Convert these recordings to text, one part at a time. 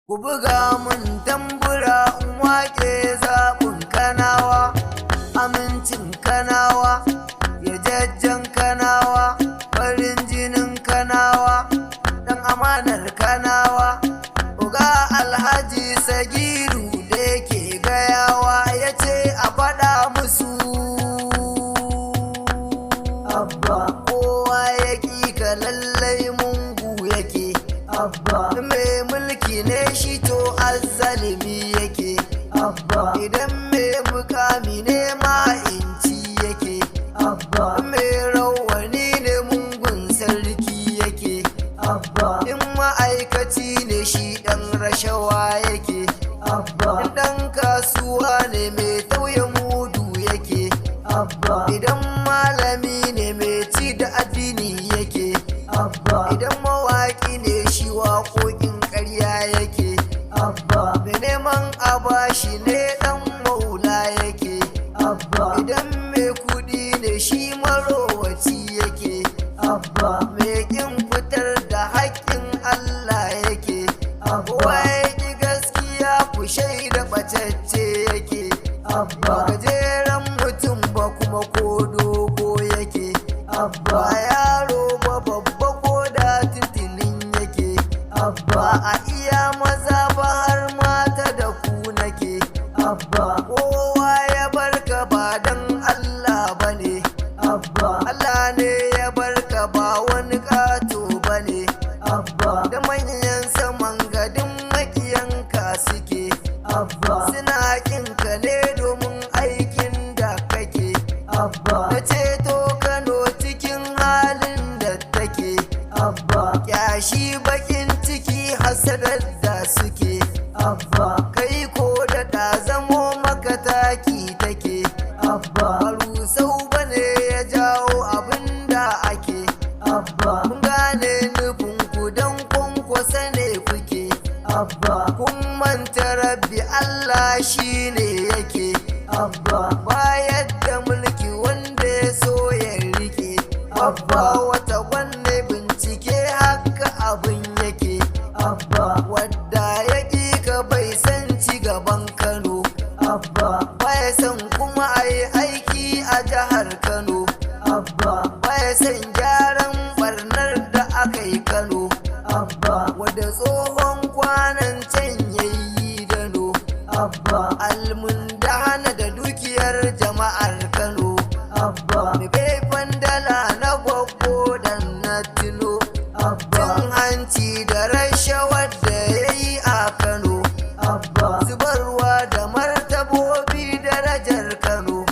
Ku buga mun tambura in waƙe zaɓin Kanawa, amincin Kanawa, yarjejjen Kanawa, farin jinin Kanawa, ɗan amanar Kanawa. Uga Alhaji Sagiru da yake gayawa ya ce a faɗa musu Abba, kowa ya ƙi ka lallai mungu yake. Abba, mai mulki ne shi to azzalimi yake. Abba, idan mai mukami ne ma'inci yake. Abba, mai rawani ne mungun sarki yake. Abba, in ma'aikaci ne shi ɗan rashawa yake. Abba, ɗan kasuwa ne mai tauye mudu yake. Abba, idan malami ne mai ci da addini yake. Abba, idan mawaƙi ne shi waƙoƙin ƙarya yake. Abba, mai neman a bashi ne ɗan maula yake. Abba, idan mai kuɗi ne shi marowaci yake. Abba, mai ƙin fitar da haƙƙin Allah yake. Abba, ya ƙi gaskiya ku shaida ɓatacce yake. Abba, gajeren mutum ba kuma ko dogo yake. Abba, yaro ba babba ko da titilin yake. Abba, a iya maza ba har mata da ku nake. Abba, kowa ya barka ba dan Allah bane. Abba, Allah ne ya barka ba wani ƙato bane. Abba, da manyan saman gadin makiyanka suke. Abba, suna ƙinka ne domin aikin da kake. Abba, da ceto Kano cikin halin da take. Abba, kyashi bakin ciki hasadar da suke. Abba, kai ko da ta zamo maka taki take. Abba, rusau bane ya jawo abin da ake. Abba, kun gane nufin ku don kwankwasa ne kuke. Abba, kun manta rabbi Allah shi ne yake. Abba, bayar da mulki wanda ya so ya rike. Abba, wata wanne bincike haka abin yake. Abba, wadda ya ƙi ka bai san ci gaban Kano. Abba, baya san kuma a yi aiki a jihar Kano. Abba, baya san gyaran barnar da aka yi Kano. Abba, wadda tsohon kwanan can yayi dano. Abba, almundana da dukiyar jama'ar Kano. Abba, mai faifan dala na gwaggo da na tuno. Abba, cin hanci da rashawar da ya yi a Kano. Abba, zubarwa da martabobi darajar Kano.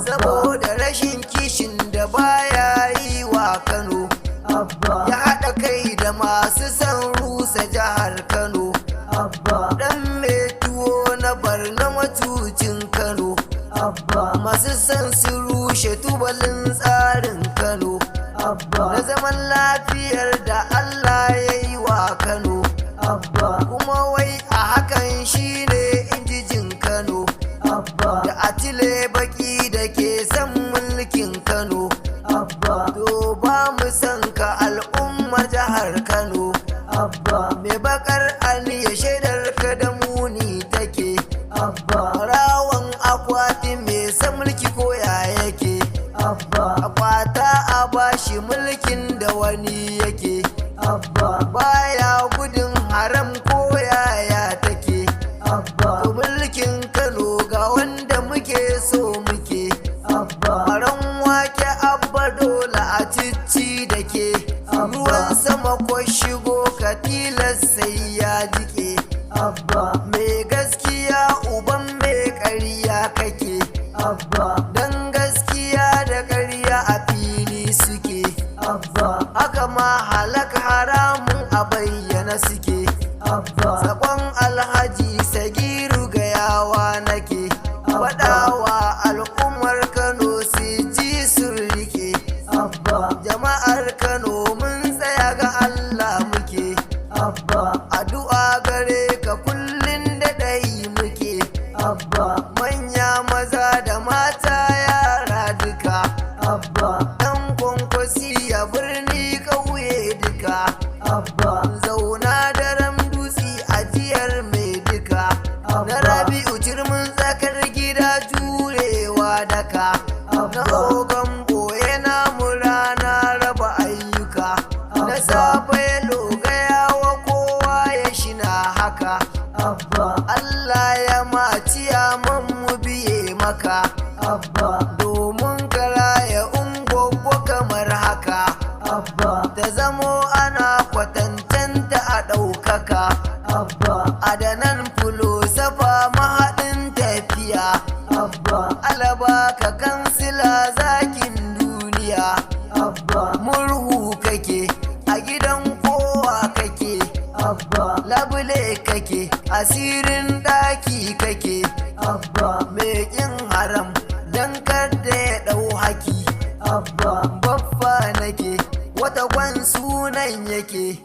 Saboda rashin kishin da baya yi wa Kano. Abba, ya haɗa kai da masu son rusa jihar Kano. Abba, ɗan mai tuwo na barna matucin Kano. Abba, masu son su rushe tubalin tsarin Kano. Abba, na zaman lafiyar da Allah ya yi wa Kano. Abba, kuma wai a hakan shi ne injijin Kano. Abba, da atile baki da ke son mulkin Kano. Abba, to ba mu san ka al'ummar jihar Kano. Abba, mai bakar aniya shaidar ka da muni take. Abba, rawan akwati mai san mulki ko ya yake. Abba, akwata a bashi mulkin da wani yake. Abba, baya gudun haram ko yaya take. Abba, to mulkin Kano ga wanda muke so muke. Abba, ran wake abba dole a cici da ke. Ruwan sama ko shigo ka tilas sai ya jike. Abba, mai gaskiya uban mai ƙarya kake. Abba, dan gaskiya da ƙarya a fili suke. Abba, haka ma halak haramun a bayyana suke. Abba, sakon Alhaji Sagiru gayawa nake. Faɗawa al'ummar Kano su ji sun rike. Abba, jama'ar Kano mun tsaya ga Allah muke. Abba, addu'a gare ka kullum da ɗai muke. Abba, manya maza da mata yara duka. Abba, ɗan kwankwasi ya birni ƙauye duka. Abba, zauna daren dutse ajiyar ta zamo ana kwatancanta a ɗaukaka. Adanan filosofa mahaɗin tafiya, alaba ka kansila zakin duniya. Murhu kake a gidan kowa kake, labule kake asirin ɗaki kake. Mai ƙin haram don kada ya ɗau haki. Baffa nake wata gwan sunan yake.